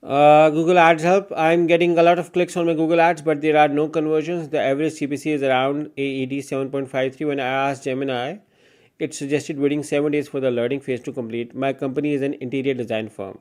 Google Ads help. I'm getting a lot of clicks on my Google Ads, but there are no conversions. The average CPC is around AED 7.53. When I asked Gemini, it suggested waiting 7 days for the learning phase to complete. My company is an interior design firm.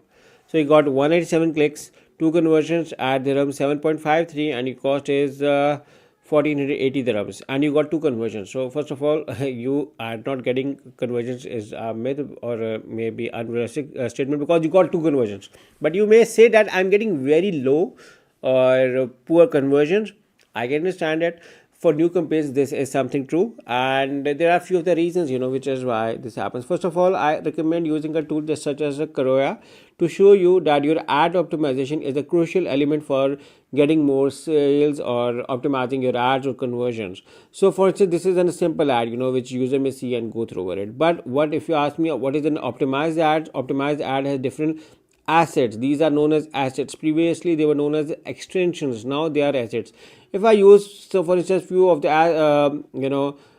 So you got 187 clicks, two conversions at dirham 7.53, and your cost is 1480 dirhams, and you got two conversions. So first of all, you are not getting conversions is a myth or maybe unrealistic statement, because you got two conversions. But you may say that I'm getting very low or poor conversions. I can understand it. For new campaigns, this is something true, and there are a few of the reasons, which is why this happens. First of all, I recommend using a tool just such as a Karoya to show you that your ad optimization is a crucial element for getting more sales or optimizing your ads or conversions. So for instance, this is a simple ad, which user may see and go through over it. But what if you ask me what is an optimized ad? Optimized ad has different assets. These are known as assets. Previously they were known as extensions, now they are assets. If I use, so for instance, few of the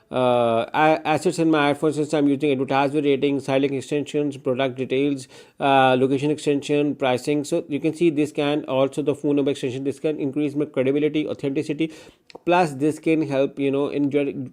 assets in my ad, for instance, I'm using advertiser rating, styling extensions, product details, location extension, pricing. So you can see this can also the phone number extension. This can increase my credibility, authenticity. Plus, this can help in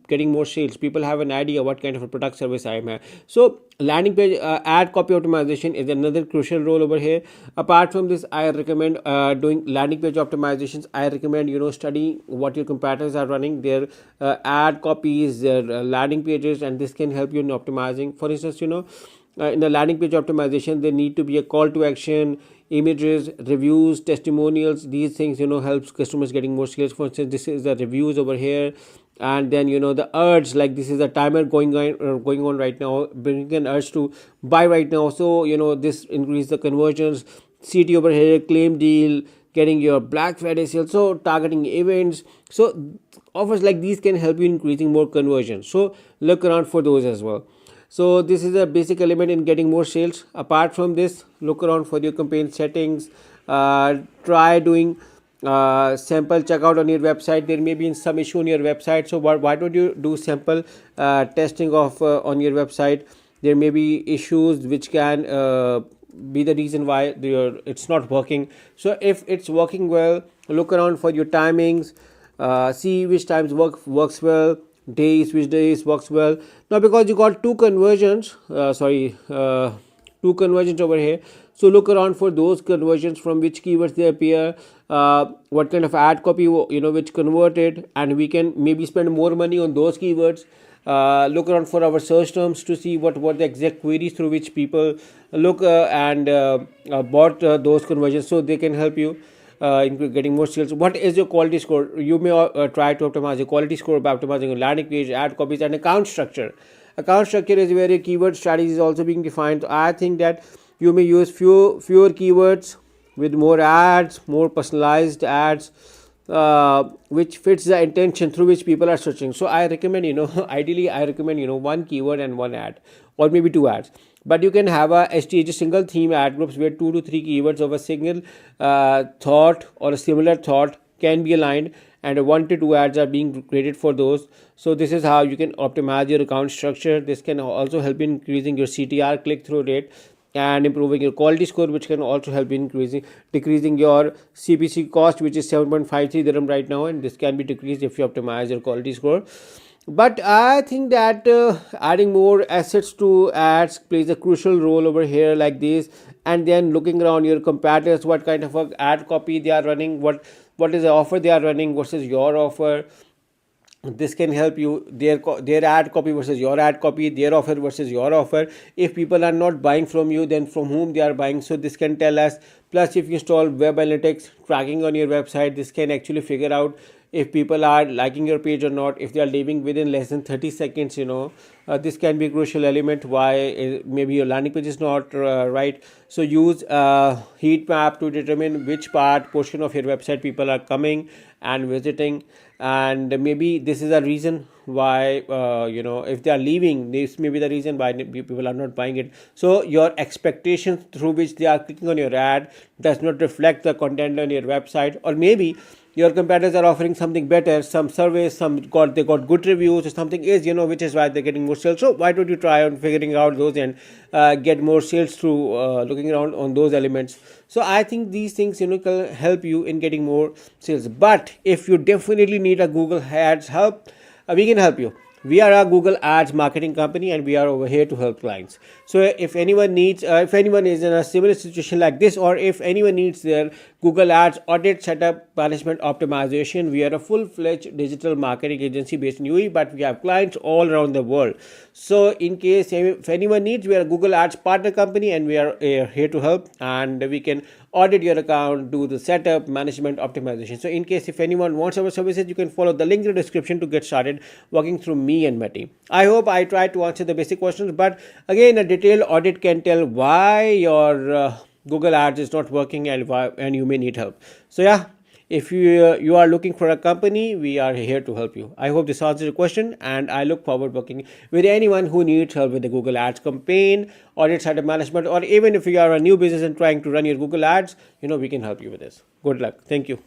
getting more sales. People have an idea what kind of a product service I am at. So landing page ad copy optimization is another crucial role over here. Apart from this, I recommend doing landing page optimizations. I recommend studying what your competitors are running, their ad copies, their landing pages, and this can help you in optimizing. For instance, in the landing page optimization, there need to be a call to action, images, reviews, testimonials. These things helps customers getting more sales. For instance, this is the reviews over here, and then the urge, like this is a timer going on right now, bringing an urge to buy right now. So this increase the conversions. CT over here, claim deal, getting your Black Friday sale, so targeting events. So offers like these can help you increasing more conversion. So look around for those as well. So this is a basic element in getting more sales. Apart from this, look around for your campaign settings. Try doing sample checkout on your website. There may be some issue on your website, so why don't you do sample testing of on your website? There may be issues which can be the reason why it's not working. So if it's working well, look around for your timings, see which times works well, days, which days works well. Now because you got two conversions over here, so look around for those conversions, from which keywords they appear, what kind of ad copy which converted, and we can maybe spend more money on those keywords. Look around for our search terms to see what the exact queries through which people look and bought those conversions, so they can help you in getting more sales. What is your quality score? You may try to optimize your quality score by optimizing your landing page, ad copies, and account structure. Account structure is where a keyword strategy is also being defined. So I think that you may use fewer keywords with more ads, more personalized ads, which fits the intention through which people are searching. So I recommend, ideally I recommend, one keyword and one ad, or maybe two ads. But you can have a STH, single theme ad groups, where 2 to 3 keywords of a single thought or a similar thought can be aligned, and 1 to 2 ads are being created for those. So this is how you can optimize your account structure. This can also help in increasing your CTR, click through rate, and improving your quality score, which can also help in decreasing your CPC cost, which is 7.53 dirham right now, and this can be decreased if you optimize your quality score. But I think that adding more assets to ads plays a crucial role over here, like this. And then looking around your competitors, what kind of a ad copy they are running, what is the offer they are running versus your offer. This can help you, their ad copy versus your ad copy, their offer versus your offer. If people are not buying from you, then from whom they are buying, so this can tell us. Plus, if you install web analytics tracking on your website, this can actually figure out if people are liking your page or not, if they are leaving within less than 30 seconds. This can be a crucial element why maybe your landing page is not right. So use heat map to determine which portion of your website people are coming and visiting, and maybe this is a reason why if they are leaving, this may be the reason why people are not buying it. So your expectations through which they are clicking on your ad does not reflect the content on your website, or maybe your competitors are offering something better, some surveys, they got good reviews, or something is, which is why they're getting more sales. So why don't you try on figuring out those and get more sales through looking around on those elements. So I think these things, can help you in getting more sales. But if you definitely need a Google Ads help, we can help you. We are a Google Ads marketing company, and we are over here to help clients. So if anyone needs, if anyone is in a similar situation like this, or if anyone needs their Google Ads audit, setup, management, optimization, we are a full-fledged digital marketing agency based in UAE, but we have clients all around the world. So in case if anyone needs, we are a Google Ads partner company, and we are here to help, and we can audit your account, do the setup, management, optimization. So in case if anyone wants our services, you can follow the link in the description to get started working through me and my team. I hope I tried to answer the basic questions, but again, a detailed audit can tell why your Google Ads is not working, and you may need help. So yeah, if you are looking for a company, we are here to help you. I hope this answers your question, and I look forward working with anyone who needs help with the Google Ads campaign, audit, site management, or even if you are a new business and trying to run your Google Ads, we can help you with this. Good luck. Thank you.